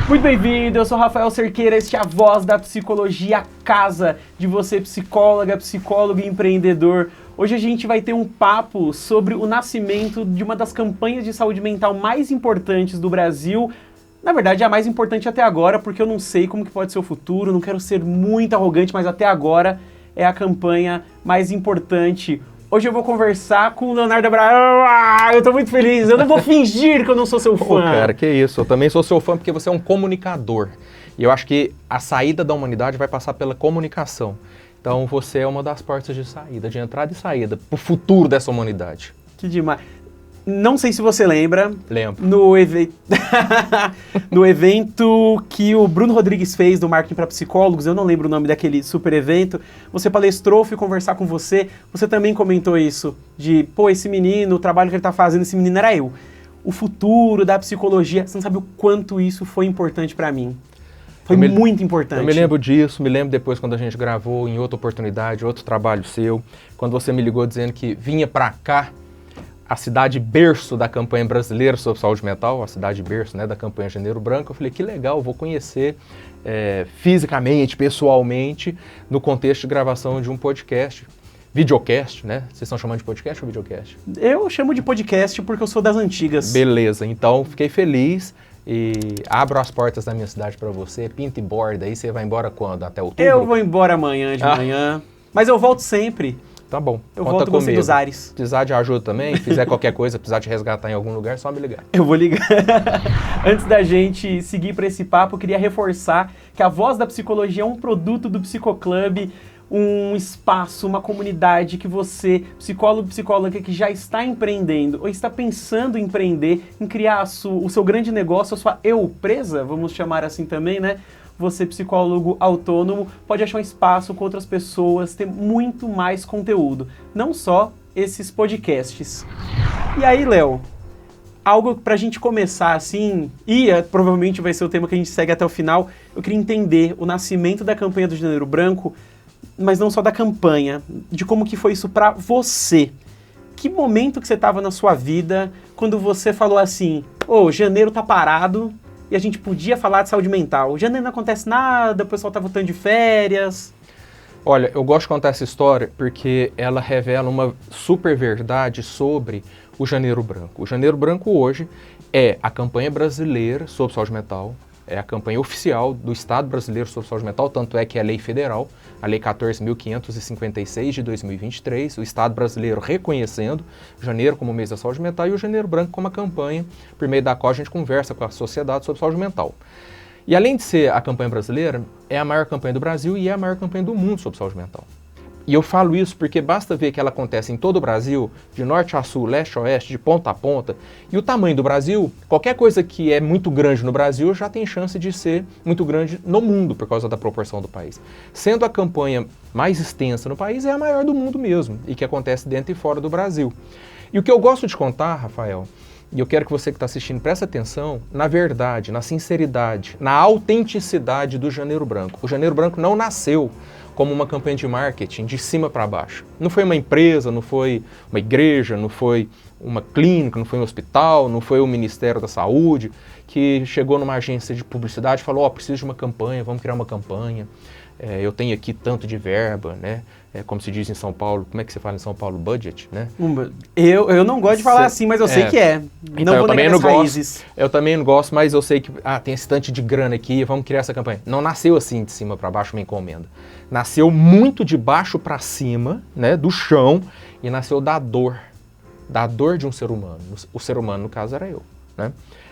Muito bem-vindo, eu sou Rafael Cerqueira, este é a Voz da Psicologia, a casa de você psicóloga, psicólogo e empreendedor. Hoje a gente vai ter um papo sobre o nascimento de uma das campanhas de saúde mental mais importantes do Brasil. Na verdade, é a mais importante até agora, porque eu não sei como que pode ser o futuro, não quero ser muito arrogante, mas até agora é a campanha mais importante. Hoje eu vou conversar com o Leonardo Abraão. Eu tô muito feliz, eu não vou fingir que eu não sou seu fã. Pô, cara, que isso, eu também sou seu fã porque você é um comunicador. E eu acho que a saída da humanidade vai passar pela comunicação. Então você é uma das portas de saída, de entrada e saída, pro futuro dessa humanidade. Que demais. Não sei se você lembra. Lembro. No evento que o Bruno Rodrigues fez do Marketing para Psicólogos, eu não lembro o nome daquele super evento, você palestrou, fui conversar com você, você também comentou isso, de, pô, esse menino, o trabalho que ele tá fazendo, esse menino era eu. O futuro da psicologia, você não sabe o quanto isso foi importante para mim. Foi muito importante. Eu me lembro disso, me lembro depois quando a gente gravou em outra oportunidade, outro trabalho seu, quando você me ligou dizendo que vinha para cá, a cidade berço da campanha brasileira sobre saúde mental, a cidade berço, né, da campanha Janeiro Branco. Eu falei, que legal, vou conhecer fisicamente, pessoalmente, no contexto de gravação de um podcast. Videocast, né? Vocês estão chamando de podcast ou videocast? Eu chamo de podcast porque eu sou das antigas. Beleza, então fiquei feliz e abro as portas da minha cidade para você, pinta e borda, aí você vai embora quando? Até outubro? Eu vou embora amanhã de manhã, mas eu volto sempre. Tá bom, eu volto com dos ares. Precisar de ajuda também, fizer qualquer coisa, precisar te resgatar em algum lugar, só me ligar. Eu vou ligar. Antes da gente seguir para esse papo, eu queria reforçar que a Voz da Psicologia é um produto do Psicoclub, um espaço, uma comunidade que você, psicólogo, psicóloga que já está empreendendo ou está pensando em empreender, em criar o seu grande negócio, a sua eu-presa, vamos chamar assim também, né? Você, psicólogo autônomo, pode achar um espaço com outras pessoas, ter muito mais conteúdo. Não só esses podcasts. E aí, Léo, algo pra gente começar assim, e provavelmente vai ser o tema que a gente segue até o final, eu queria entender o nascimento da campanha do Janeiro Branco, mas não só da campanha, de como que foi isso pra você. Que momento que você estava na sua vida quando você falou assim, janeiro tá parado, e a gente podia falar de saúde mental. Já não acontece nada, o pessoal tá voltando de férias. Olha, eu gosto de contar essa história porque ela revela uma super verdade sobre o Janeiro Branco. O Janeiro Branco hoje é a campanha brasileira sobre saúde mental, é a campanha oficial do Estado brasileiro sobre saúde mental, tanto é que é a lei federal, a Lei 14.556 de 2023, o Estado brasileiro reconhecendo janeiro como mês da saúde mental e o Janeiro Branco como a campanha por meio da qual a gente conversa com a sociedade sobre saúde mental. E além de ser a campanha brasileira, é a maior campanha do Brasil e é a maior campanha do mundo sobre saúde mental. E eu falo isso porque basta ver que ela acontece em todo o Brasil, de norte a sul, leste a oeste, de ponta a ponta. E o tamanho do Brasil, qualquer coisa que é muito grande no Brasil já tem chance de ser muito grande no mundo, por causa da proporção do país. Sendo a campanha mais extensa no país, é a maior do mundo mesmo, e que acontece dentro e fora do Brasil. E o que eu gosto de contar, Rafael, e eu quero que você que está assistindo preste atenção, na verdade, na sinceridade, na autenticidade do Janeiro Branco. O Janeiro Branco não nasceu como uma campanha de marketing de cima para baixo. Não foi uma empresa, não foi uma igreja, não foi uma clínica, não foi um hospital, não foi o Ministério da Saúde que chegou numa agência de publicidade e falou, preciso de uma campanha, vamos criar uma campanha, eu tenho aqui tanto de verba, né? Como se diz em São Paulo, como é que você fala em São Paulo? Budget, né? Eu não gosto de falar assim, mas eu sei que é. Então, não eu também não raízes. Gosto. Eu também não gosto, mas eu sei que tem esse tanto de grana aqui, vamos criar essa campanha. Não nasceu assim de cima para baixo uma encomenda. Nasceu muito de baixo para cima, né, do chão, e nasceu da dor de um ser humano. O ser humano, no caso, era eu, né?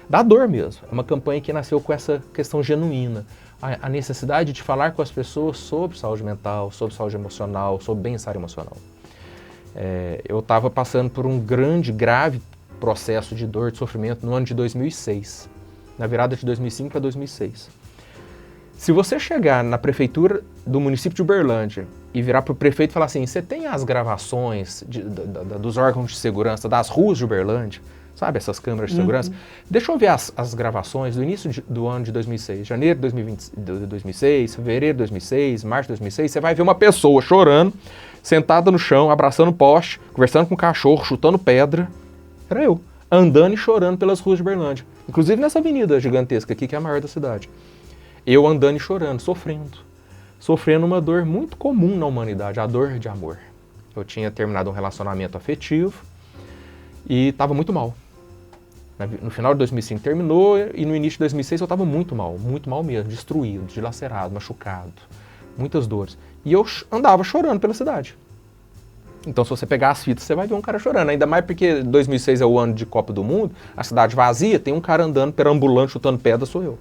Da dor mesmo. É uma campanha que nasceu com essa questão genuína. A necessidade de falar com as pessoas sobre saúde mental, sobre saúde emocional, sobre bem-estar emocional. Eu estava passando por um grave processo de dor, de sofrimento no ano de 2006, na virada de 2005 para 2006. Se você chegar na prefeitura do município de Uberlândia e virar para o prefeito e falar assim, você tem as gravações dos órgãos de segurança das ruas de Uberlândia? Sabe, essas câmeras de segurança? Deixa eu ver as gravações do início do ano de 2006, janeiro de 2006, fevereiro de 2006, março de 2006, você vai ver uma pessoa chorando, sentada no chão, abraçando o poste, conversando com o cachorro, chutando pedra. Era eu. andando e chorando pelas ruas de Berlândia. Inclusive nessa avenida gigantesca aqui, que é a maior da cidade. Eu andando e chorando, sofrendo. Sofrendo uma dor muito comum na humanidade, a dor de amor. Eu tinha terminado um relacionamento afetivo e estava muito mal. No final de 2005 terminou e no início de 2006 eu estava muito mal mesmo, destruído, dilacerado, machucado, muitas dores. E eu andava chorando pela cidade. Então se você pegar as fitas, você vai ver um cara chorando, ainda mais porque 2006 é o ano de Copa do Mundo, a cidade vazia, tem um cara andando perambulando, chutando pedra, sou eu.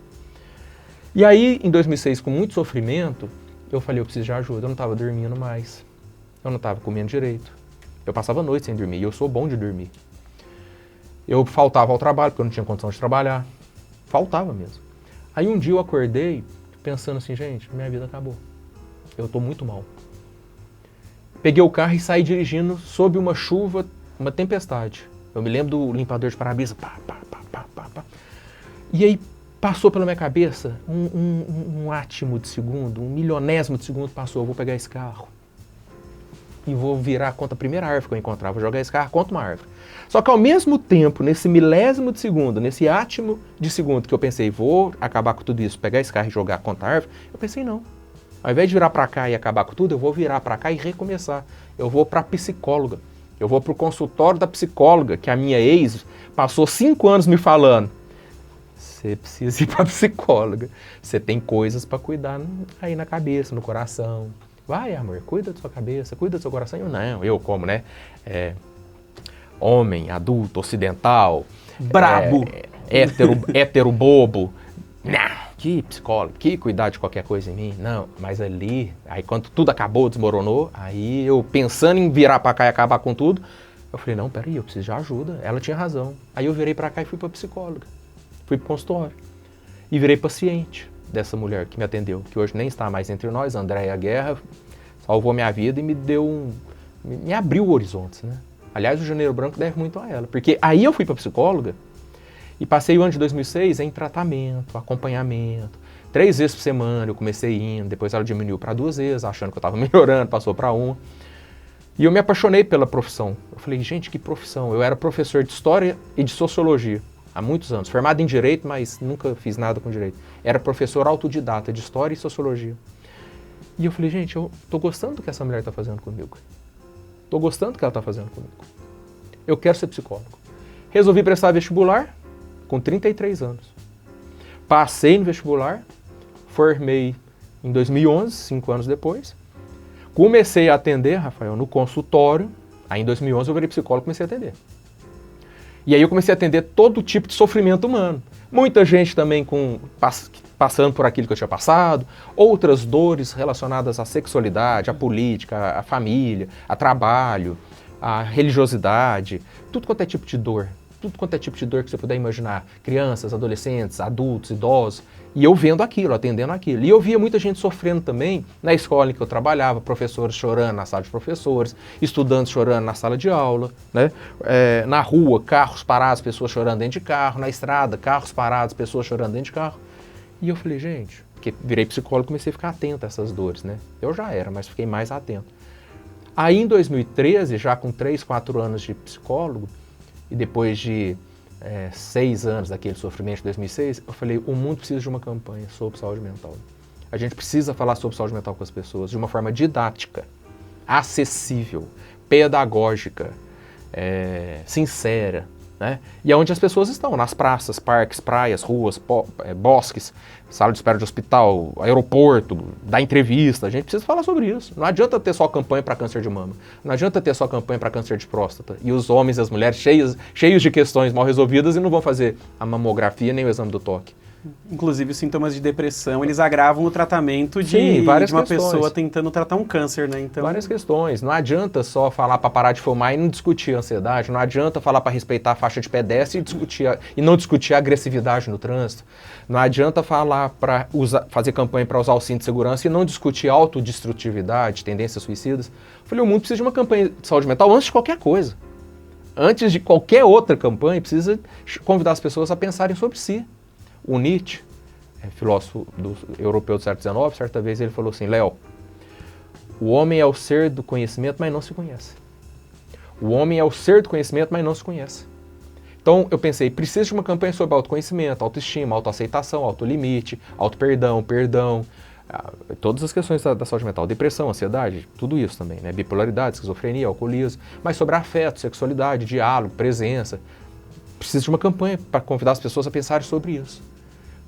E aí, em 2006, com muito sofrimento, eu falei, eu preciso de ajuda, eu não estava dormindo mais, eu não estava comendo direito, eu passava a noite sem dormir, e eu sou bom de dormir. Eu faltava ao trabalho, porque eu não tinha condição de trabalhar. Faltava mesmo. Aí um dia eu acordei pensando assim, gente, minha vida acabou. Eu tô muito mal. Peguei o carro e saí dirigindo sob uma chuva, uma tempestade. Eu me lembro do limpador de para-brisa. Pá, pá, pá, pá, pá, pá. E aí passou pela minha cabeça um átimo de segundo, um milionésimo de segundo passou. Eu vou pegar esse carro e vou virar contra a primeira árvore que eu encontrar. Vou jogar esse carro contra uma árvore. Só que ao mesmo tempo, nesse milésimo de segundo, nesse átimo de segundo que eu pensei, vou acabar com tudo isso, pegar esse carro e jogar contra a árvore, eu pensei, não. Ao invés de virar pra cá e acabar com tudo, eu vou virar pra cá e recomeçar. Eu vou pra psicóloga. Eu vou pro consultório da psicóloga, que a minha ex passou 5 anos me falando. Você precisa ir pra psicóloga. Você tem coisas pra cuidar aí na cabeça, no coração. Vai, amor, cuida da sua cabeça, cuida do seu coração. Eu como, né? Homem, adulto, ocidental, brabo, hétero bobo. Não, que psicólogo, que cuidar de qualquer coisa em mim. Não, mas ali, aí quando tudo acabou, desmoronou, aí eu pensando em virar pra cá e acabar com tudo, eu falei, não, peraí, eu preciso de ajuda. Ela tinha razão. Aí eu virei pra cá e fui pra psicóloga. Fui pro consultório. E virei paciente dessa mulher que me atendeu, que hoje nem está mais entre nós, Andréia Guerra, salvou minha vida e me deu me abriu horizontes, né? Aliás, o Janeiro Branco deve muito a ela, porque aí eu fui pra psicóloga e passei o ano de 2006 em tratamento, acompanhamento. 3 vezes por semana eu comecei indo, depois ela diminuiu para 2 vezes, achando que eu estava melhorando, passou para 1. E eu me apaixonei pela profissão. Eu falei, gente, que profissão. Eu era professor de História e de Sociologia há muitos anos, formado em Direito, mas nunca fiz nada com Direito. Era professor autodidata de História e Sociologia. E eu falei, gente, eu tô gostando do que essa mulher está fazendo comigo. Tô gostando do que ela está fazendo comigo. Eu quero ser psicólogo. Resolvi prestar vestibular com 33 anos. Passei no vestibular, formei em 2011, 5 anos depois. Comecei a atender, Rafael, no consultório. Aí em 2011 eu virei psicólogo e comecei a atender. E aí eu comecei a atender todo tipo de sofrimento humano. Muita gente também passando por aquilo que eu tinha passado, outras dores relacionadas à sexualidade, à política, à família, a trabalho, à religiosidade, tudo quanto é tipo de dor. Tudo quanto é tipo de dor que você puder imaginar. Crianças, adolescentes, adultos, idosos. E eu vendo aquilo, atendendo aquilo. E eu via muita gente sofrendo também na escola em que eu trabalhava, professores chorando na sala de professores, estudantes chorando na sala de aula, né? Na rua, carros parados, pessoas chorando dentro de carro, na estrada, carros parados, pessoas chorando dentro de carro. E eu falei, gente, porque virei psicólogo e comecei a ficar atento a essas dores, né? Eu já era, mas fiquei mais atento. Aí em 2013, já com 3, 4 anos de psicólogo, e depois de 6 anos daquele sofrimento de 2006, eu falei, o mundo precisa de uma campanha sobre saúde mental. A gente precisa falar sobre saúde mental com as pessoas de uma forma didática, acessível, pedagógica, sincera, né? E é onde as pessoas estão, nas praças, parques, praias, ruas, bosques, sala de espera de hospital, aeroporto, dar entrevista. A gente precisa falar sobre isso. Não adianta ter só campanha para câncer de mama. Não adianta ter só campanha para câncer de próstata. E os homens e as mulheres cheios de questões mal resolvidas e não vão fazer a mamografia nem o exame do toque. Inclusive, os sintomas de depressão, eles agravam o tratamento de uma pessoa tentando tratar um câncer, né? Então... Várias questões. Não adianta só falar para parar de fumar e não discutir a ansiedade. Não adianta falar para respeitar a faixa de pedestre e não discutir a agressividade no trânsito. Não adianta falar para fazer campanha para usar o cinto de segurança e não discutir autodestrutividade, tendências suicidas. Eu falei, o mundo precisa de uma campanha de saúde mental antes de qualquer coisa. Antes de qualquer outra campanha, precisa convidar as pessoas a pensarem sobre si. O Nietzsche, filósofo europeu do século XIX, certa vez ele falou assim, Léo, o homem é o ser do conhecimento, mas não se conhece. O homem é o ser do conhecimento, mas não se conhece. Então, eu pensei, preciso de uma campanha sobre autoconhecimento, autoestima, autoaceitação, autolimite, autoperdão, perdão, todas as questões da saúde mental, depressão, ansiedade, tudo isso também, né? Bipolaridade, esquizofrenia, alcoolismo, mas sobre afeto, sexualidade, diálogo, presença. Preciso de uma campanha para convidar as pessoas a pensarem sobre isso.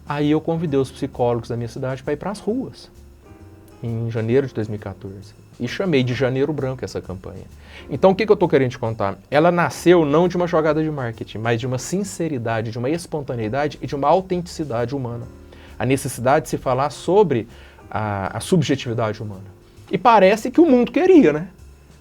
Aí eu convidei os psicólogos da minha cidade para ir para as ruas, em janeiro de 2014. E chamei de Janeiro Branco essa campanha. Então o que eu estou querendo te contar? Ela nasceu não de uma jogada de marketing, mas de uma sinceridade, de uma espontaneidade e de uma autenticidade humana. A necessidade de se falar sobre a subjetividade humana. E parece que o mundo queria, né?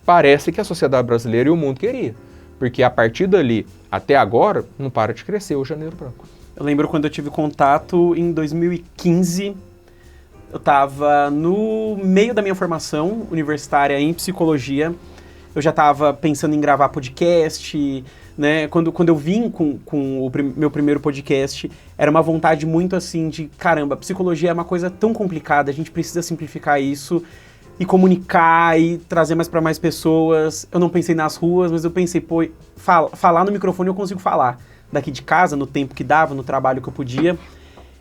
Parece que a sociedade brasileira e o mundo queria. Porque a partir dali, até agora, não para de crescer o Janeiro Branco. Eu lembro quando eu tive contato em 2015, eu estava no meio da minha formação universitária em psicologia, eu já estava pensando em gravar podcast, né? Quando eu vim com o meu primeiro podcast, era uma vontade muito assim de, caramba, psicologia é uma coisa tão complicada, a gente precisa simplificar isso e comunicar e trazer mais para mais pessoas. Eu não pensei nas ruas, mas eu pensei, pô, falar no microfone eu consigo falar daqui de casa, no tempo que dava, no trabalho que eu podia.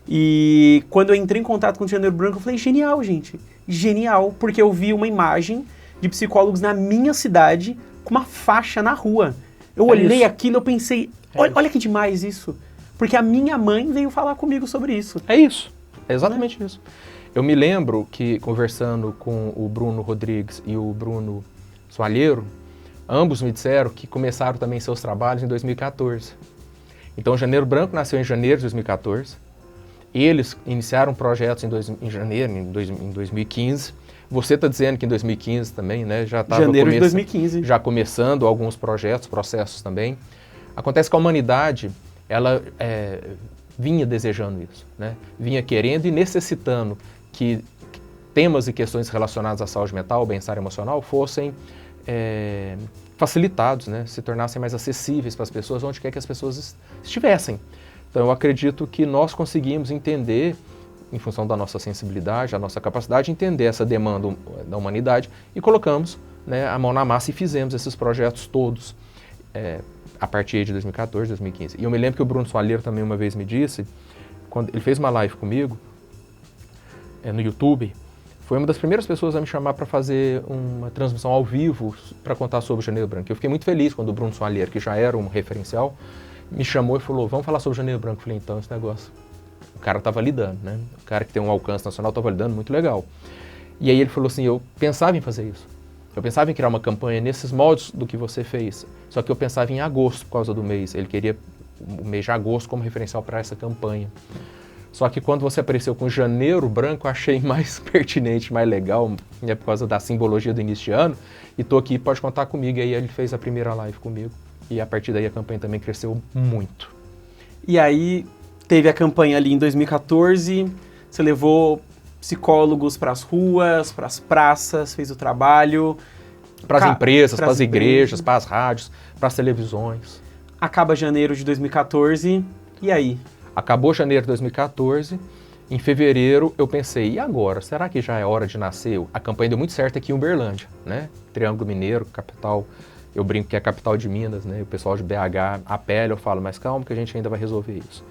E quando eu entrei em contato com o Janeiro Branco, eu falei, genial, gente, genial, porque eu vi uma imagem de psicólogos na minha cidade com uma faixa na rua. Eu olhei aquilo e eu pensei, olha que demais isso, porque a minha mãe veio falar comigo sobre isso. É isso, é exatamente isso. Eu me lembro que, conversando com o Bruno Rodrigues e o Bruno Soalheiro, ambos me disseram que começaram também seus trabalhos em 2014. Então, Janeiro Branco nasceu em janeiro de 2014. Eles iniciaram projetos em janeiro, em 2015. Você está dizendo que em 2015 também, né? Já estava janeiro de 2015. Já começando alguns projetos, processos também. Acontece que a humanidade, ela vinha desejando isso, né? Vinha querendo e necessitando que temas e questões relacionadas à saúde mental, ao bem-estar emocional, fossem facilitados, né? Se tornassem mais acessíveis para as pessoas, onde quer que as pessoas estivessem. Então, eu acredito que nós conseguimos entender, em função da nossa sensibilidade, a nossa capacidade de entender essa demanda da humanidade e colocamos, né, a mão na massa e fizemos esses projetos todos a partir de 2014, 2015. E eu me lembro que o Bruno Soalheiro também uma vez me disse, quando ele fez uma live comigo, no YouTube, foi uma das primeiras pessoas a me chamar para fazer uma transmissão ao vivo para contar sobre o Janeiro Branco. Eu fiquei muito feliz quando o Bruno Soalheiro, que já era um referencial, me chamou e falou, vamos falar sobre o Janeiro Branco. Eu falei, então, esse negócio, o cara estava lidando, né? O cara que tem um alcance nacional estava lidando muito legal. E aí ele falou assim, eu pensava em fazer isso. Eu pensava em criar uma campanha nesses moldes do que você fez. Só que eu pensava em agosto por causa do mês. Ele queria o mês de agosto como referencial para essa campanha. Só que quando você apareceu com Janeiro Branco, eu achei mais pertinente, mais legal, né, por causa da simbologia do início de ano. E tô aqui, pode contar comigo. E aí ele fez a primeira live comigo. E a partir daí a campanha também cresceu muito. E aí teve a campanha ali em 2014, você levou psicólogos para as ruas, para as praças, fez o trabalho. Para as empresas, para as igrejas, para as rádios, para as televisões. Acaba janeiro de 2014, e aí? Acabou janeiro de 2014, em fevereiro eu pensei, e agora? Será que já é hora de nascer? A campanha deu muito certo aqui em Uberlândia, né? Triângulo Mineiro, capital, eu brinco que é a capital de Minas, né? O pessoal de BH apela, eu falo, mas calma que a gente ainda vai resolver isso.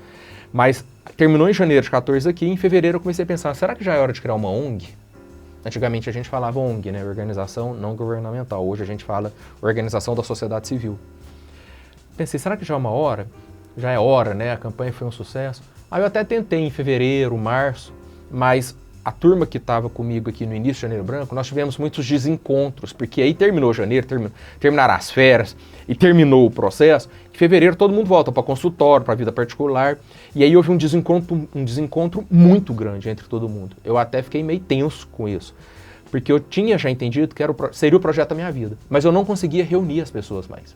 Mas terminou em janeiro de 14 aqui, em fevereiro eu comecei a pensar, será que já é hora de criar uma ONG? Antigamente a gente falava ONG, né? Organização Não Governamental. Hoje a gente fala Organização da Sociedade Civil. Pensei, será que já é uma hora? Já é hora, né? A campanha foi um sucesso. Aí eu até tentei em fevereiro, março, mas a turma que estava comigo aqui no início de Janeiro Branco, nós tivemos muitos desencontros, porque aí terminou janeiro, terminaram as férias e terminou o processo. Em fevereiro todo mundo volta para consultório, para a vida particular, e aí houve um desencontro muito grande entre todo mundo. Eu até fiquei meio tenso com isso, porque eu tinha já entendido que seria o projeto da minha vida, mas eu não conseguia reunir as pessoas mais.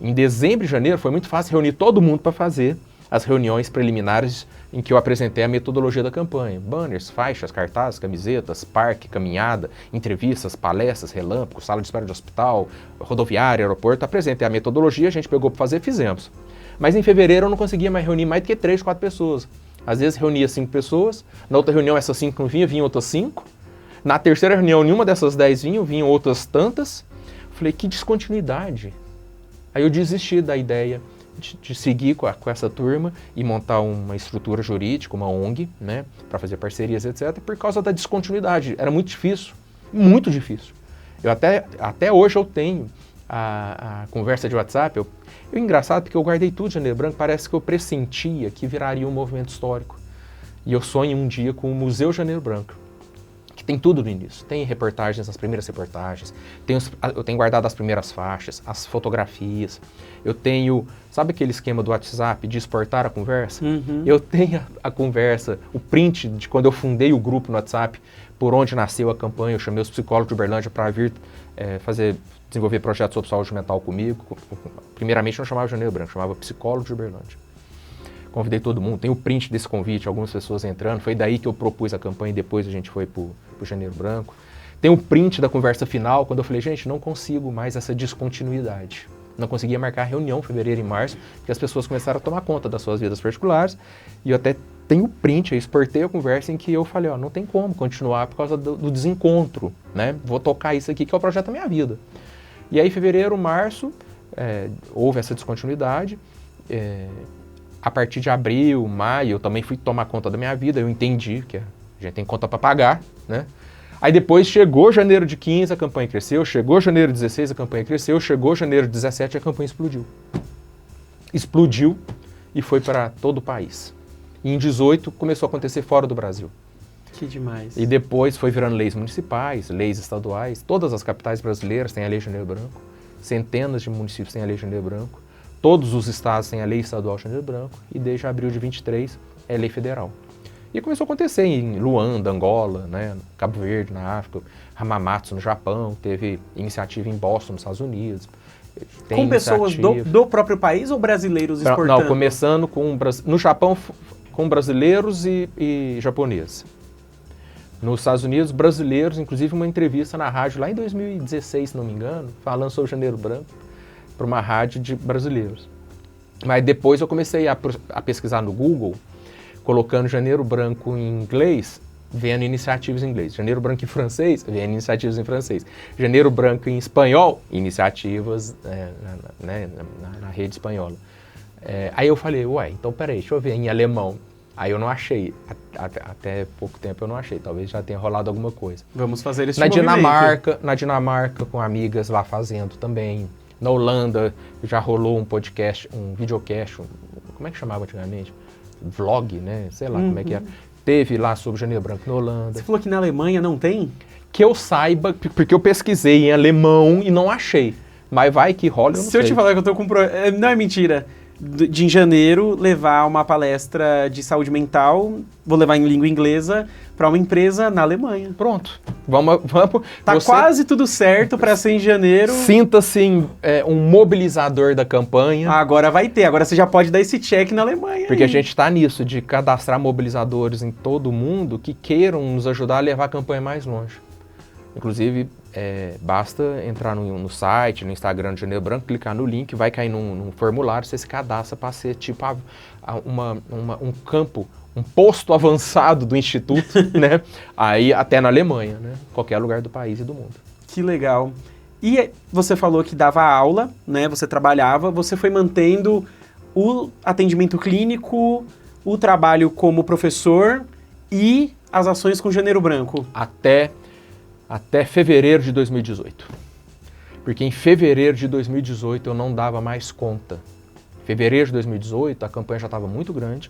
Em dezembro e janeiro foi muito fácil reunir todo mundo para fazer as reuniões preliminares em que eu apresentei a metodologia da campanha. Banners, faixas, cartazes, camisetas, parque, caminhada, entrevistas, palestras, relâmpagos, sala de espera de hospital, rodoviária, aeroporto. Apresentei a metodologia, a gente pegou para fazer, fizemos. Mas em fevereiro eu não conseguia mais reunir mais do que 3, 4 pessoas. Às vezes reunia 5 pessoas, na outra reunião essas 5 não vinham outras 5. Na terceira reunião nenhuma dessas 10 vinham outras tantas. Falei, que descontinuidade. Aí eu desisti da ideia de seguir com essa turma e montar uma estrutura jurídica, uma ONG, né, para fazer parcerias, etc., por causa da descontinuidade. Era muito difícil, muito difícil. Até hoje eu tenho a conversa de WhatsApp. Engraçado porque eu guardei tudo de Janeiro Branco, parece que eu pressentia que viraria um movimento histórico. E eu sonho um dia com o Museu Janeiro Branco, que tem tudo no início. Tem reportagens, as primeiras reportagens, eu tenho guardado as primeiras faixas, as fotografias, eu tenho, sabe aquele esquema do WhatsApp de exportar a conversa? Uhum. Eu tenho a conversa, o print de quando eu fundei o grupo no WhatsApp, por onde nasceu a campanha, eu chamei os psicólogos de Uberlândia para vir desenvolver projetos sobre saúde mental comigo. Primeiramente não chamava Janeiro Branco, chamava Psicólogo de Uberlândia. Convidei todo mundo, tem o print desse convite, algumas pessoas entrando, foi daí que eu propus a campanha e depois a gente foi pro Janeiro Branco. Tem o print da conversa final, quando eu falei, gente, não consigo mais essa descontinuidade. Não conseguia marcar reunião em fevereiro e março, porque as pessoas começaram a tomar conta das suas vidas particulares, e eu até tenho o print, eu exportei a conversa em que eu falei, não tem como continuar por causa do desencontro, né? Vou tocar isso aqui que é o projeto da minha vida. E aí, fevereiro, março, houve essa descontinuidade. A partir de abril, maio, eu também fui tomar conta da minha vida, eu entendi que a gente tem conta para pagar, né? Aí depois chegou janeiro de 15, a campanha cresceu, chegou janeiro de 16, a campanha cresceu, chegou janeiro de 17, a campanha explodiu. Explodiu e foi para todo o país. E em 18 começou a acontecer fora do Brasil. Que demais. E depois foi virando leis municipais, leis estaduais, todas as capitais brasileiras têm a Lei Janeiro Branco, centenas de municípios têm a Lei Janeiro Branco, todos os estados têm a Lei Estadual Janeiro Branco e desde abril de 23 é lei federal. E começou a acontecer em Luanda, Angola, né, Cabo Verde, na África, Hamamatsu, no Japão, teve iniciativa em Boston, nos Estados Unidos. Com pessoas do próprio país ou brasileiros exportando? Não, começando no Japão com brasileiros e japoneses. Nos Estados Unidos, brasileiros, inclusive uma entrevista na rádio lá em 2016, se não me engano, falando sobre Janeiro Branco, para uma rádio de brasileiros. Mas depois eu comecei a pesquisar no Google, colocando Janeiro Branco em inglês, vendo iniciativas em inglês. Janeiro Branco em francês, vendo iniciativas em francês. Janeiro Branco em espanhol, iniciativas na rede espanhola. Aí eu falei, então peraí, deixa eu ver em alemão. Aí eu não achei, até pouco tempo eu não achei, talvez já tenha rolado alguma coisa. Vamos fazer esse Na Dinamarca, com amigas lá fazendo também. Na Holanda já rolou um podcast, um videocast, como é que chamava antigamente? Vlog, né? Sei lá como é que era. Teve lá sobre Janeiro Branco na Holanda. Você falou que na Alemanha não tem? Que eu saiba, porque eu pesquisei em alemão e não achei. Mas vai que rola, eu não sei. Se eu te falar que eu tô com... Não é mentira. Em janeiro, levar uma palestra de saúde mental, vou levar em língua inglesa, para uma empresa na Alemanha. Pronto. Vamos. Tá quase tudo certo para ser em janeiro. Sinta-se um mobilizador da campanha. Agora vai ter. Agora você já pode dar esse check na Alemanha. Porque a gente está nisso, de cadastrar mobilizadores em todo o mundo que queiram nos ajudar a levar a campanha mais longe. Inclusive, basta entrar no site, no Instagram do Janeiro Branco, clicar no link, vai cair num formulário, você se cadastra para ser tipo um campo, um posto avançado do Instituto, né? Aí até na Alemanha, né? Qualquer lugar do país e do mundo. Que legal. E você falou que dava aula, né? Você trabalhava, você foi mantendo o atendimento clínico, o trabalho como professor e as ações com Janeiro Branco. Até fevereiro de 2018. Porque em fevereiro de 2018 eu não dava mais conta. Em fevereiro de 2018 a campanha já estava muito grande.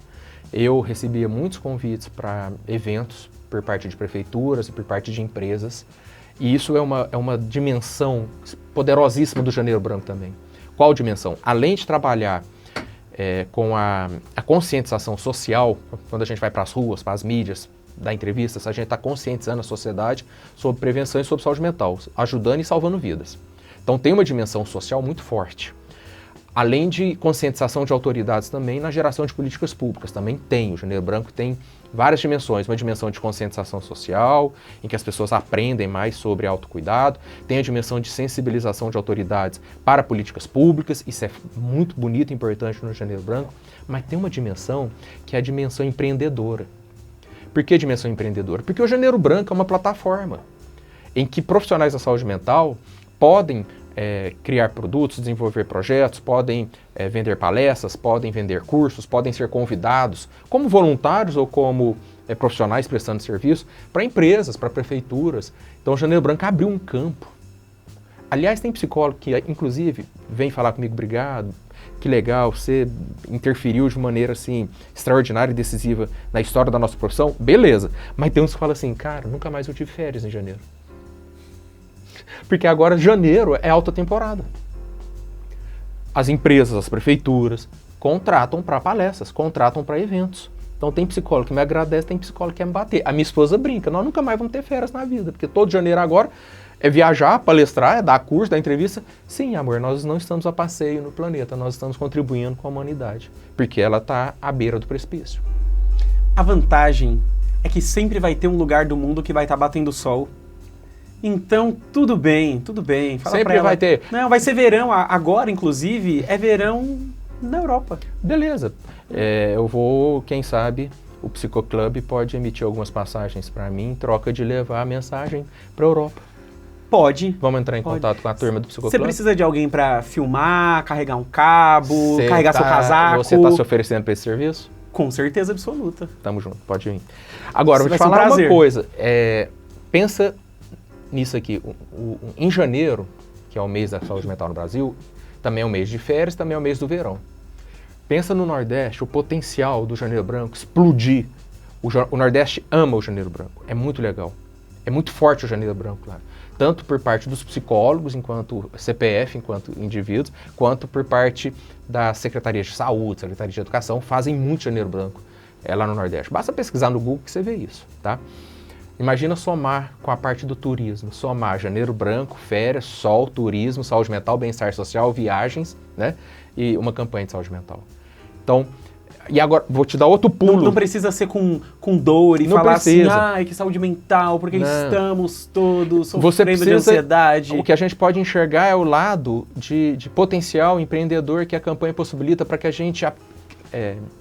Eu recebia muitos convites para eventos por parte de prefeituras e por parte de empresas. E isso é uma dimensão poderosíssima do Janeiro Branco também. Qual dimensão? Além de trabalhar com a conscientização social, quando a gente vai para as ruas, para as mídias, dar entrevistas, a gente está conscientizando a sociedade sobre prevenção e sobre saúde mental, ajudando e salvando vidas. Então tem uma dimensão social muito forte. Além de conscientização de autoridades também na geração de políticas públicas, também tem. O Janeiro Branco tem várias dimensões. Uma dimensão de conscientização social, em que as pessoas aprendem mais sobre autocuidado. Tem a dimensão de sensibilização de autoridades para políticas públicas. Isso é muito bonito e importante no Janeiro Branco. Mas tem uma dimensão que é a dimensão empreendedora. Por que dimensão empreendedora? Porque o Janeiro Branco é uma plataforma em que profissionais da saúde mental podem criar produtos, desenvolver projetos, podem vender palestras, podem vender cursos, podem ser convidados como voluntários ou como profissionais prestando serviço para empresas, para prefeituras. Então, o Janeiro Branco abriu um campo. Aliás, tem psicólogo que, inclusive, vem falar comigo, obrigado, que legal, você interferiu de maneira, assim, extraordinária e decisiva na história da nossa profissão, beleza. Mas tem uns que falam assim, cara, nunca mais eu tive férias em janeiro. Porque agora janeiro é alta temporada. As empresas, as prefeituras, contratam para palestras, contratam para eventos. Então tem psicólogo que me agradece, tem psicólogo que quer me bater. A minha esposa brinca, nós nunca mais vamos ter férias na vida, porque todo janeiro agora é viajar, palestrar, é dar curso, dar entrevista. Sim, amor, nós não estamos a passeio no planeta, nós estamos contribuindo com a humanidade, porque ela está à beira do precipício. A vantagem é que sempre vai ter um lugar do mundo que vai estar batendo sol. Então, tudo bem, tudo bem. Fala sempre pra ela. Vai ter. Não, vai ser verão. Agora, inclusive, é verão na Europa. Beleza. Eu vou, quem sabe, o Psicoclub pode emitir algumas passagens para mim em troca de levar a mensagem para a Europa. Pode. Vamos entrar em contato com a turma do Psicoclub? Você precisa de alguém para filmar, carregar um cabo, carregar seu casaco? Você está se oferecendo para esse serviço? Com certeza absoluta. Tamo junto, pode ir. Agora, vou te falar uma coisa. Pensa nisso aqui. Em janeiro, que é o mês da saúde mental no Brasil, também é o mês de férias, também é o mês do verão. Pensa no Nordeste, o potencial do Janeiro Branco explodir. O Nordeste ama o Janeiro Branco, é muito legal. É muito forte o Janeiro Branco lá. Tanto por parte dos psicólogos, enquanto CPF, enquanto indivíduos, quanto por parte da Secretaria de Saúde, Secretaria de Educação, fazem muito Janeiro Branco lá no Nordeste. Basta pesquisar no Google que você vê isso, tá? Imagina somar com a parte do turismo, somar Janeiro Branco, férias, sol, turismo, saúde mental, bem-estar social, viagens, né? E uma campanha de saúde mental. Então, e agora, vou te dar outro pulo. Não precisa ser com dor e não falar precisa. assim, ai, que saúde mental, porque não. Estamos todos Você sofrendo de ansiedade. O que a gente pode enxergar é o lado de potencial empreendedor que a campanha possibilita para que a gente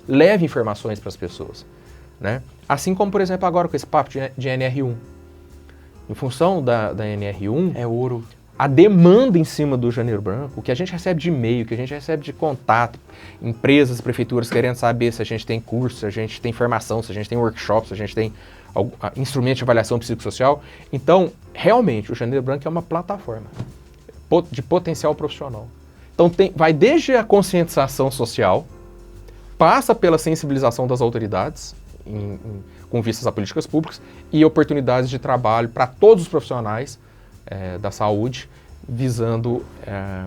leve informações para as pessoas, né? Assim como, por exemplo, agora com esse papo de NR1. Em função da NR1... É ouro. A demanda em cima do Janeiro Branco, o que a gente recebe de e-mail, o que a gente recebe de contato, empresas, prefeituras querendo saber se a gente tem curso, se a gente tem formação, se a gente tem workshops, se a gente tem instrumento de avaliação psicossocial. Então, realmente, o Janeiro Branco é uma plataforma de potencial profissional. Então, vai desde a conscientização social, passa pela sensibilização das autoridades, com vistas a políticas públicas, e oportunidades de trabalho para todos os profissionais da saúde, visando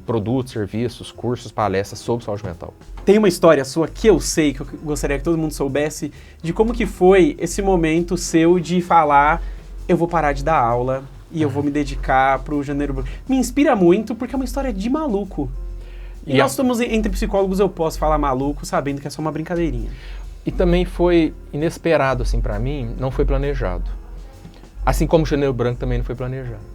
produtos, serviços, cursos, palestras sobre saúde mental. Tem uma história sua que eu sei, que eu gostaria que todo mundo soubesse, de como que foi esse momento seu de falar, eu vou parar de dar aula e eu vou me dedicar pro Janeiro Branco. Me inspira muito porque é uma história de maluco. E nós estamos entre psicólogos, eu posso falar maluco sabendo que é só uma brincadeirinha. E também foi inesperado, assim, para mim, não foi planejado. Assim como o Janeiro Branco também não foi planejado.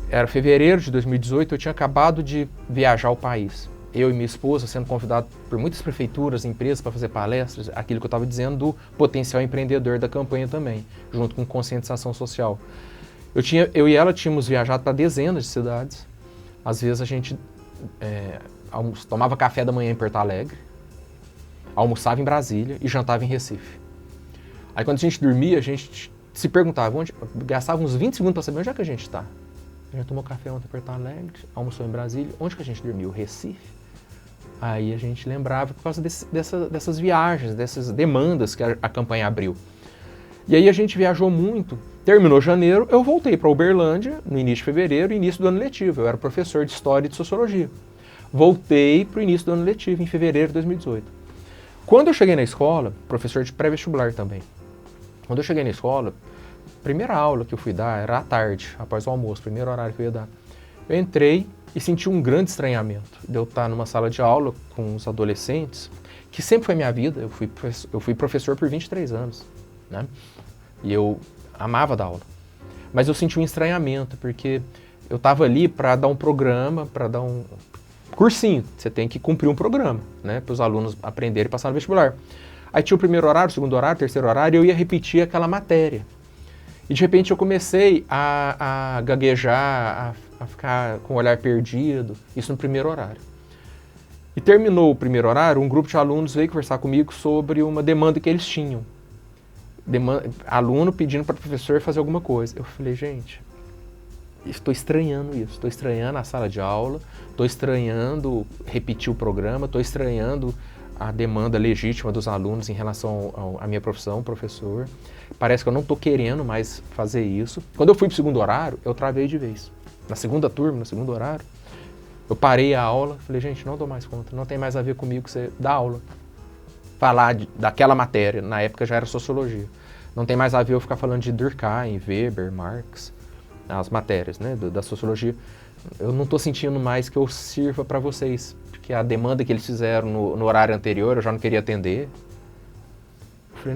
Era fevereiro de 2018, eu tinha acabado de viajar ao país. Eu e minha esposa sendo convidados por muitas prefeituras, empresas para fazer palestras, aquilo que eu estava dizendo do potencial empreendedor da campanha também, junto com conscientização social. Eu e ela tínhamos viajado para dezenas de cidades. Às vezes a gente tomava café da manhã em Porto Alegre, almoçava em Brasília e jantava em Recife. Aí quando a gente dormia, a gente se perguntava, gastava uns 20 segundos para saber onde é que a gente está. A gente tomou café ontem em Porto Alegre, almoçou em Brasília, onde que a gente dormiu? Recife. Aí a gente lembrava por causa dessas viagens, dessas demandas que a campanha abriu. E aí a gente viajou muito, terminou janeiro, eu voltei para Uberlândia no início de fevereiro, início do ano letivo. Eu era professor de História e de Sociologia. Voltei para o início do ano letivo, em fevereiro de 2018. Quando eu cheguei na escola, professor de pré-vestibular também, quando eu cheguei na escola, a primeira aula que eu fui dar era à tarde, após o almoço, primeiro horário que eu ia dar. Eu entrei e senti um grande estranhamento de eu estar numa sala de aula com os adolescentes, que sempre foi minha vida, eu fui professor por 23 anos, né? E eu amava dar aula. Mas eu senti um estranhamento, porque eu estava ali para dar um programa, para dar um cursinho. Você tem que cumprir um programa, né? Para os alunos aprenderem e passar no vestibular. Aí tinha o primeiro horário, o segundo horário, o terceiro horário, e eu ia repetir aquela matéria. E de repente eu comecei a gaguejar, a ficar com o olhar perdido, isso no primeiro horário. E terminou o primeiro horário, um grupo de alunos veio conversar comigo sobre uma demanda que eles tinham. Aluno pedindo para o professor fazer alguma coisa. Eu falei, gente, estou estranhando isso, estou estranhando a sala de aula, estou estranhando repetir o programa, estou estranhando a demanda legítima dos alunos em relação à minha profissão, professor. Parece que eu não estou querendo mais fazer isso. Quando eu fui para o segundo horário, eu travei de vez. Na segunda turma, no segundo horário, eu parei a aula, falei, gente, não dou mais conta, não tem mais a ver comigo você dar aula. Falar daquela matéria, na época já era sociologia. Não tem mais a ver eu ficar falando de Durkheim, Weber, Marx, as matérias, né, da sociologia. Eu não estou sentindo mais que eu sirva para vocês, porque a demanda que eles fizeram no horário anterior eu já não queria atender. Eu falei,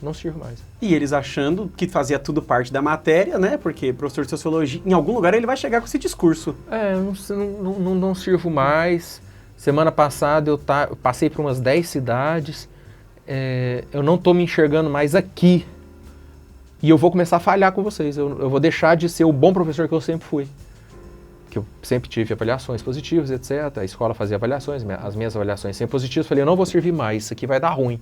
não sirvo mais. E eles achando que fazia tudo parte da matéria, né? Porque professor de sociologia, em algum lugar ele vai chegar com esse discurso. Eu não sirvo mais. Semana passada eu passei por umas 10 cidades. Eu não estou me enxergando mais aqui. E eu vou começar a falhar com vocês. Eu vou deixar de ser o bom professor que eu sempre fui. Que eu sempre tive avaliações positivas, etc. A escola fazia avaliações, as minhas avaliações sempre positivas. Eu falei, eu não vou servir mais, isso aqui vai dar ruim.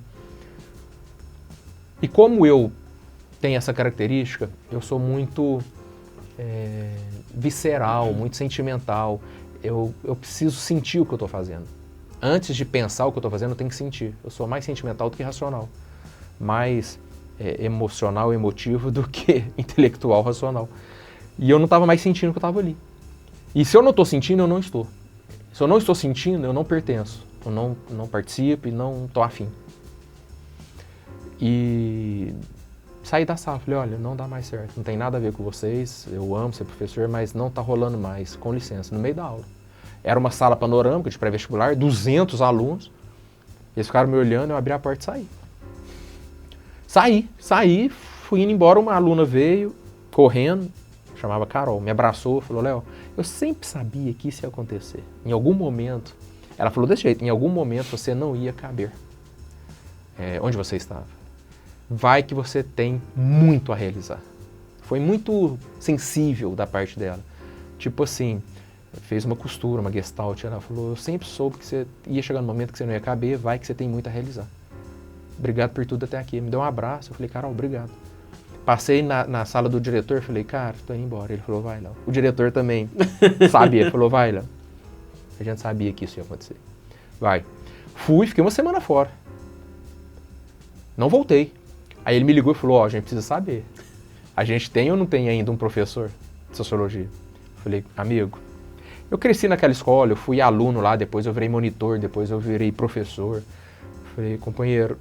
E como eu tenho essa característica, eu sou muito visceral, muito sentimental. Eu preciso sentir o que eu estou fazendo. Antes de pensar o que eu estou fazendo, eu tenho que sentir. Eu sou mais sentimental do que racional. Mais emocional, emotivo do que intelectual, racional. E eu não estava mais sentindo que eu estava ali. E se eu não estou sentindo, eu não estou. Se eu não estou sentindo, eu não pertenço. Eu não participo e não estou afim. E saí da sala, falei, olha, não dá mais certo, não tem nada a ver com vocês, eu amo ser professor, mas não está rolando mais, com licença, no meio da aula. Era uma sala panorâmica de pré-vestibular, 200 alunos, eles ficaram me olhando, eu abri a porta e saí. Saí, fui indo embora, uma aluna veio, correndo, chamava Carol, me abraçou, falou, Léo, eu sempre sabia que isso ia acontecer. Em algum momento, ela falou desse jeito, em algum momento você não ia caber. Onde você estava? Vai que você tem muito a realizar. Foi muito sensível da parte dela. Tipo assim, fez uma costura, uma gestalt, ela falou, eu sempre soube que você ia chegar no momento que você não ia caber, vai que você tem muito a realizar. Obrigado por tudo até aqui. Me deu um abraço, eu falei, Carol, obrigado. Passei na sala do diretor, falei, cara, tô indo embora. Ele falou, vai, Léo. O diretor também sabia, ele falou, vai, Léo. A gente sabia que isso ia acontecer. Vai. Fui, fiquei uma semana fora. Não voltei. Aí ele me ligou e falou, a gente precisa saber. A gente tem ou não tem ainda um professor de sociologia? Falei, amigo, eu cresci naquela escola, eu fui aluno lá, depois eu virei monitor, depois eu virei professor. Falei, companheiro,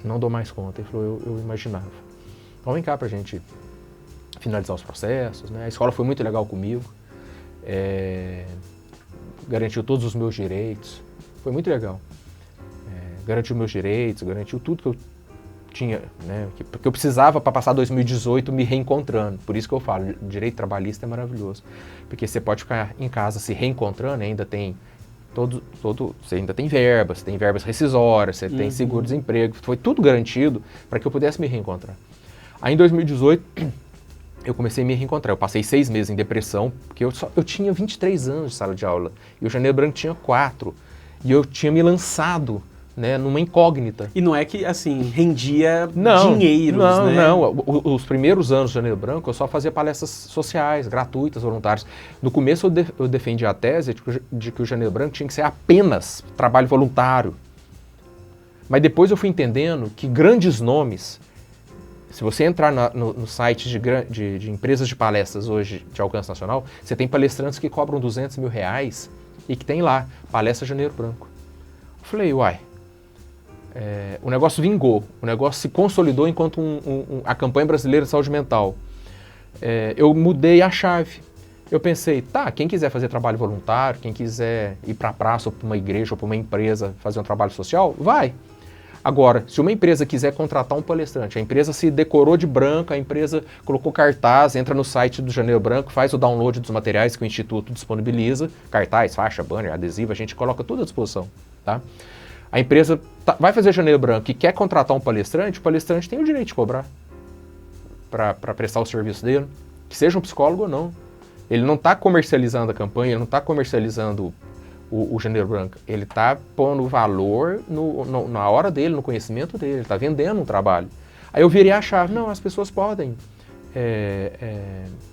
não dou mais conta. Ele falou, eu imaginava. Então vem cá pra gente finalizar os processos, né? A escola foi muito legal comigo, garantiu todos os meus direitos, foi muito legal. Garantiu meus direitos, garantiu tudo que eu tinha, né, porque eu precisava para passar 2018 me reencontrando. Por isso que eu falo, direito trabalhista é maravilhoso. Porque você pode ficar em casa se reencontrando, ainda tem você ainda tem verbas rescisórias, você tem seguro-desemprego, foi tudo garantido para que eu pudesse me reencontrar. Aí em 2018 eu comecei a me reencontrar. Eu passei 6 meses em depressão, porque eu tinha 23 anos de sala de aula e o Janeiro Branco tinha 4. E eu tinha me lançado, né, numa incógnita. E não é que, assim, rendia dinheiros, né? Não. Os primeiros anos do Janeiro Branco, eu só fazia palestras sociais, gratuitas, voluntárias. No começo, eu defendi a tese de que o Janeiro Branco tinha que ser apenas trabalho voluntário. Mas depois eu fui entendendo que grandes nomes, se você entrar no site de empresas de palestras hoje de alcance nacional, você tem palestrantes que cobram R$200 mil e que tem lá, palestra Janeiro Branco. Eu falei, uai, o negócio vingou, o negócio se consolidou enquanto a campanha brasileira de saúde mental. Eu mudei a chave. Eu pensei, quem quiser fazer trabalho voluntário, quem quiser ir para a praça ou para uma igreja ou para uma empresa fazer um trabalho social, vai. Agora, se uma empresa quiser contratar um palestrante, a empresa se decorou de branco, a empresa colocou cartaz, entra no site do Janeiro Branco, faz o download dos materiais que o Instituto disponibiliza, cartaz, faixa, banner, adesivo, a gente coloca tudo à disposição, tá? A empresa vai fazer Janeiro Branco e quer contratar um palestrante, o palestrante tem o direito de cobrar para prestar o serviço dele, que seja um psicólogo ou não. Ele não está comercializando a campanha, ele não está comercializando o Janeiro Branco. Ele está pondo valor na hora dele, no conhecimento dele, ele está vendendo um trabalho. Aí eu virei a chave, não, as pessoas podem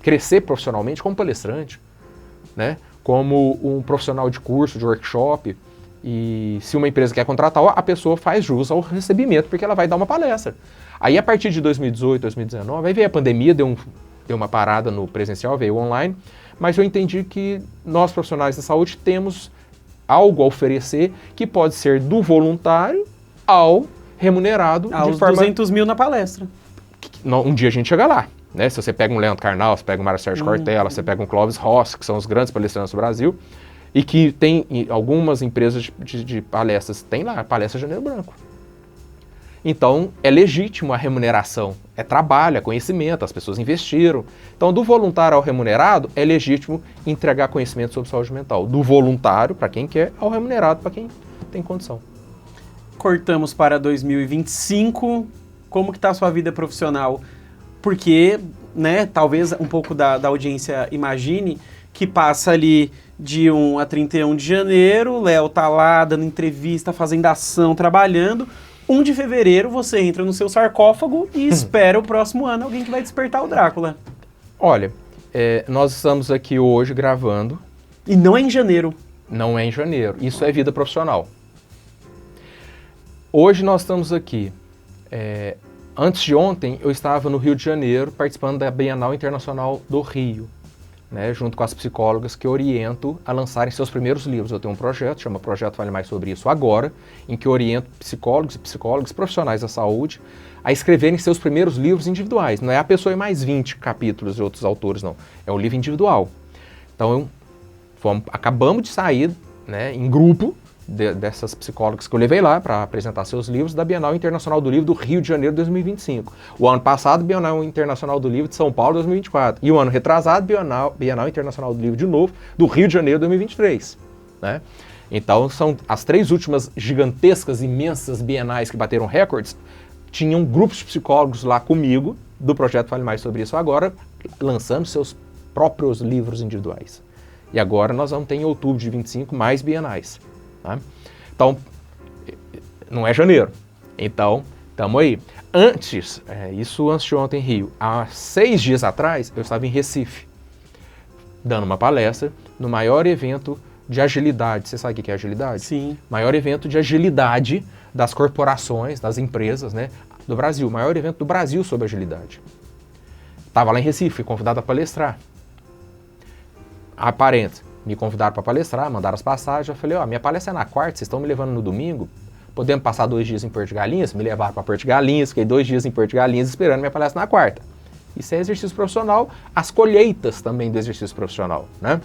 crescer profissionalmente como palestrante, né? Como um profissional de curso, de workshop, e se uma empresa quer contratar, a pessoa faz jus ao recebimento, porque ela vai dar uma palestra. Aí a partir de 2018, 2019, aí veio a pandemia, deu uma parada no presencial, veio online, mas eu entendi que nós profissionais da saúde temos algo a oferecer que pode ser do voluntário ao remunerado. Aos 200 mil na palestra. Um dia a gente chega lá, né? Se você pega um Leandro Carnal, você pega um Mário Sérgio Cortella, você pega um Clóvis Rossi, que são os grandes palestrantes do Brasil, e que tem algumas empresas de palestras, tem lá palestra Janeiro Branco. Então, é legítimo a remuneração, é trabalho, é conhecimento, as pessoas investiram. Então, do voluntário ao remunerado, é legítimo entregar conhecimento sobre saúde mental. Do voluntário, para quem quer, ao remunerado, para quem tem condição. Cortamos para 2025, como que está a sua vida profissional? Porque, né, talvez um pouco da audiência imagine que passa ali de 1 a 31 de janeiro, o Léo tá lá dando entrevista, fazendo ação, trabalhando. 1 de fevereiro você entra no seu sarcófago e espera o próximo ano alguém que vai despertar o Drácula. Olha, nós estamos aqui hoje gravando. E não é em janeiro. Não é em janeiro. Isso é vida profissional. Hoje nós estamos aqui. Antes de ontem, eu estava no Rio de Janeiro participando da Bienal Internacional do Rio, né, junto com as psicólogas que eu oriento a lançarem seus primeiros livros. Eu tenho um projeto, chama Projeto Fale Mais Sobre Isso Agora, em que eu oriento psicólogos e psicólogas profissionais da saúde a escreverem seus primeiros livros individuais. Não é a pessoa em mais 20 capítulos de outros autores, não. É um livro individual. Então, acabamos de sair, né, em grupo dessas psicólogas que eu levei lá para apresentar seus livros da Bienal Internacional do Livro do Rio de Janeiro 2025. O ano passado, Bienal Internacional do Livro de São Paulo 2024. E o ano retrasado, Bienal Internacional do Livro de novo do Rio de Janeiro 2023. Né? Então, são as 3 últimas gigantescas, imensas bienais que bateram recordes, tinham grupos de psicólogos lá comigo, do projeto Fale Mais Sobre Isso Agora, lançando seus próprios livros individuais. E agora nós vamos ter em outubro de 25 mais bienais. Tá? Então, não é janeiro. Então, estamos aí. Antes, isso antes de ontem em Rio, há 6 dias atrás, eu estava em Recife, dando uma palestra no maior evento de agilidade. Você sabe o que é agilidade? Sim. Maior evento de agilidade das corporações, das empresas, né, do Brasil. Maior evento do Brasil sobre agilidade. Estava lá em Recife, fui convidado a palestrar. Aparente. Me convidaram para palestrar, mandaram as passagens. Eu falei, minha palestra é na quarta, vocês estão me levando no domingo? Podemos passar 2 dias em Porto de Galinhas? Me levaram para Porto de Galinhas, fiquei 2 dias em Porto de Galinhas esperando minha palestra na quarta. Isso é exercício profissional, as colheitas também do exercício profissional, né?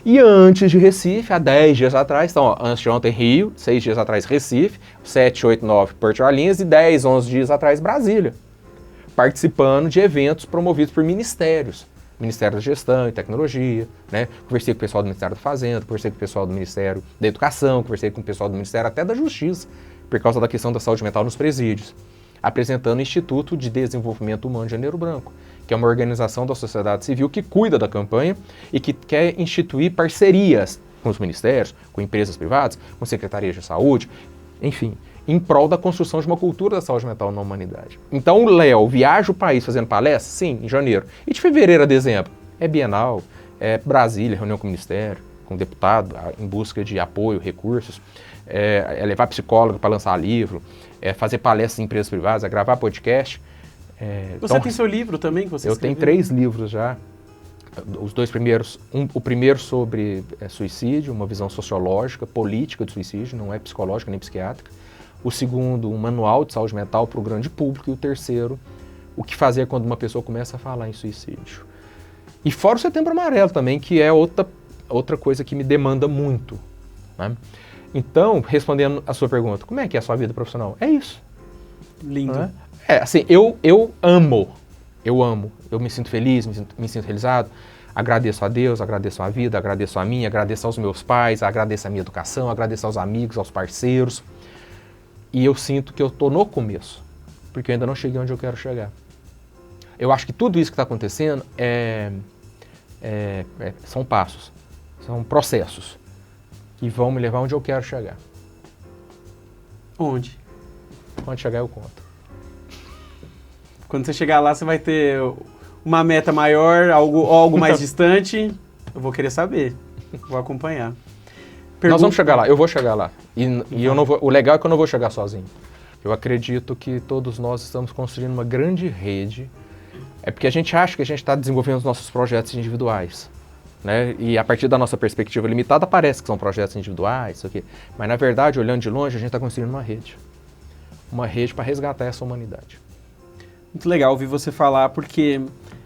E antes de Recife, há 10 dias atrás, então, antes de ontem Rio, 6 dias atrás Recife, 7, 8, 9 Porto de Galinhas e 10, 11 dias atrás Brasília, participando de eventos promovidos por ministérios. Ministério da Gestão e Tecnologia, né? Conversei com o pessoal do Ministério da Fazenda, conversei com o pessoal do Ministério da Educação, conversei com o pessoal do Ministério até da Justiça, por causa da questão da saúde mental nos presídios, apresentando o Instituto de Desenvolvimento Humano de Janeiro Branco, que é uma organização da sociedade civil que cuida da campanha e que quer instituir parcerias com os ministérios, com empresas privadas, com secretarias de saúde, enfim, em prol da construção de uma cultura da saúde mental na humanidade. Então o Léo viaja o país fazendo palestras? Sim, em janeiro. E de fevereiro a dezembro? É Bienal, é Brasília, reunião com o Ministério, com o deputado, em busca de apoio, recursos, é levar psicólogo para lançar livro, é fazer palestras em empresas privadas, é gravar podcast. Você então, tem seu livro também que você escreveu? Eu tenho 3 livros já. Os 2 primeiros, o primeiro sobre suicídio, uma visão sociológica, política do suicídio, não é psicológica nem psiquiátrica. O segundo, um manual de saúde mental para o grande público. E o terceiro, o que fazer quando uma pessoa começa a falar em suicídio. E fora o Setembro Amarelo também, que é outra coisa que me demanda muito. Né? Então, respondendo a sua pergunta, como é que é a sua vida profissional? É isso. Lindo. Né? Assim, eu amo, eu me sinto feliz, me sinto realizado. Agradeço a Deus, agradeço a vida, agradeço a mim, agradeço aos meus pais, agradeço a minha educação, agradeço aos amigos, aos parceiros. E eu sinto que eu estou no começo, porque eu ainda não cheguei onde eu quero chegar. Eu acho que tudo isso que está acontecendo são passos, são processos que vão me levar onde eu quero chegar. Onde? Quando chegar eu conto. Quando você chegar lá, você vai ter uma meta maior, algo mais distante. Eu vou querer saber, vou acompanhar. Nós vamos chegar lá, eu vou chegar lá. E eu não vou, o legal é que eu não vou chegar sozinho. Eu acredito que todos nós estamos construindo uma grande rede. É porque a gente acha que a gente está desenvolvendo os nossos projetos individuais, né? E a partir da nossa perspectiva limitada parece que são projetos individuais, isso aqui. Mas na verdade, olhando de longe, a gente está construindo uma rede. Uma rede para resgatar essa humanidade. Muito legal ouvir você falar, porque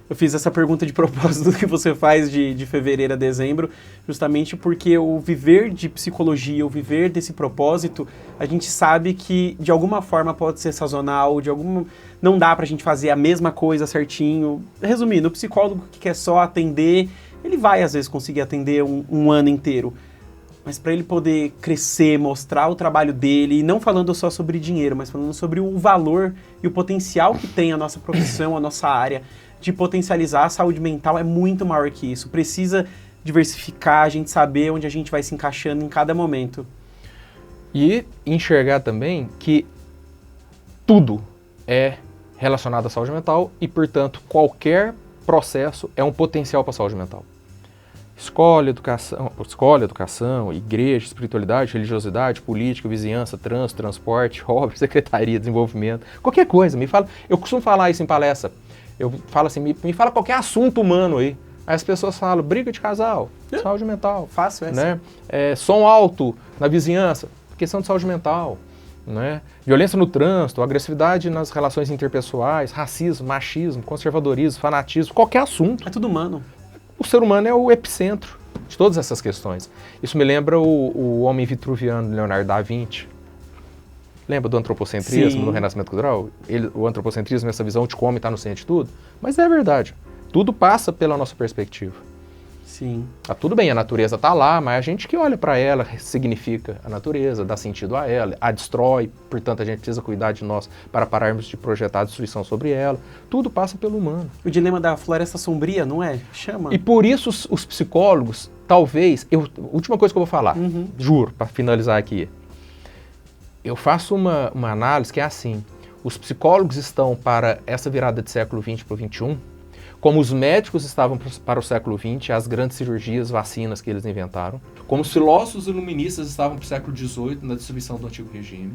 eu fiz essa pergunta de propósito do que você faz de fevereiro a dezembro, justamente porque o viver de psicologia, o viver desse propósito, a gente sabe que de alguma forma pode ser sazonal, não dá pra gente fazer a mesma coisa certinho. Resumindo, o psicólogo que quer só atender, ele vai às vezes conseguir atender um ano inteiro. Mas para ele poder crescer, mostrar o trabalho dele, e não falando só sobre dinheiro, mas falando sobre o valor e o potencial que tem a nossa profissão, a nossa área, de potencializar a saúde mental, é muito maior que isso. Precisa diversificar, a gente saber onde a gente vai se encaixando em cada momento. E enxergar também que tudo é relacionado à saúde mental e, portanto, qualquer processo é um potencial para a saúde mental. Escola, educação, igreja, espiritualidade, religiosidade, política, vizinhança, trânsito, transporte, obra, secretaria, desenvolvimento, qualquer coisa. Eu costumo falar isso em palestra. Eu falo assim, me fala qualquer assunto humano aí. Aí as pessoas falam, briga de casal, saúde mental. Fácil essa. Né? Som alto na vizinhança, questão de saúde mental. Né? Violência no trânsito, agressividade nas relações interpessoais, racismo, machismo, conservadorismo, fanatismo, qualquer assunto. É tudo humano. O ser humano é o epicentro de todas essas questões. Isso me lembra o homem vitruviano, Leonardo da Vinci. Lembra do antropocentrismo, Sim. no Renascimento Cultural? O antropocentrismo, essa visão de que o homem está no centro de tudo. Mas é verdade. Tudo passa pela nossa perspectiva. Sim. Tá tudo bem, a natureza está lá, mas a gente que olha para ela significa a natureza, dá sentido a ela, a destrói, portanto a gente precisa cuidar de nós para pararmos de projetar a destruição sobre ela. Tudo passa pelo humano. O dilema da floresta sombria, não é? Chama. E por isso os psicólogos, talvez, última coisa que eu vou falar, juro, para finalizar aqui, eu faço uma análise que é assim, os psicólogos estão para essa virada de século XX para o XXI, como os médicos estavam para o século XX, as grandes cirurgias, vacinas que eles inventaram, como os filósofos iluministas estavam para o século XVIII, na distribuição do Antigo Regime,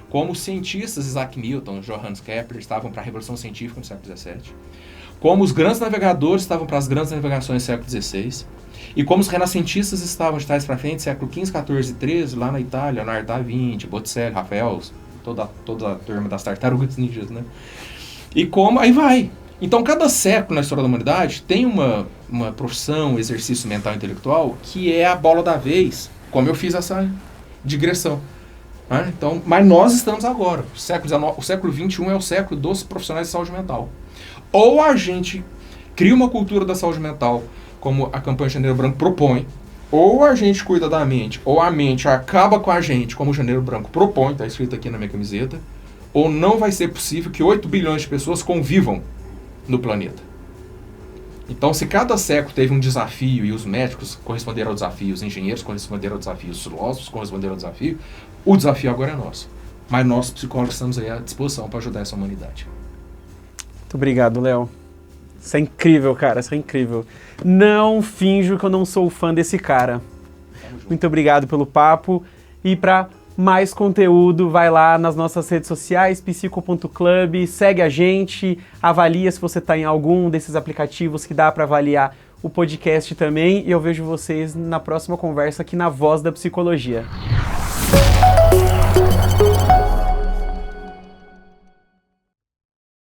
como os cientistas Isaac Newton, Johannes Kepler, estavam para a Revolução Científica no século XVII, como os grandes navegadores estavam para as grandes navegações do século XVI, e como os renascentistas estavam de trás para frente, século XV, XIV e XIII, lá na Itália, Leonardo da Vinci, Botticelli, Rafael, toda a turma das tartarugas ninjas, né? E como, aí vai. Então, cada século na história da humanidade tem uma profissão, um exercício mental e intelectual que é a bola da vez, como eu fiz essa digressão. Né? Então, mas nós estamos agora. O século XXI é o século dos profissionais de saúde mental. Ou a gente cria uma cultura da saúde mental, como a campanha Janeiro Branco propõe, ou a gente cuida da mente, ou a mente acaba com a gente, como o Janeiro Branco propõe, está escrito aqui na minha camiseta, ou não vai ser possível que 8 bilhões de pessoas convivam no planeta. Então, se cada século teve um desafio e os médicos corresponderam ao desafio, os engenheiros corresponderam ao desafio, os filósofos corresponderam ao desafio, o desafio agora é nosso. Mas nós, psicólogos, estamos aí à disposição para ajudar essa humanidade. Muito obrigado, Léo. Isso é incrível, cara, isso é incrível. Não finjo que eu não sou fã desse cara. Muito obrigado pelo papo. E para mais conteúdo, vai lá nas nossas redes sociais, psico.club, segue a gente, avalia se você está em algum desses aplicativos que dá para avaliar o podcast também. E eu vejo vocês na próxima conversa aqui na Voz da Psicologia.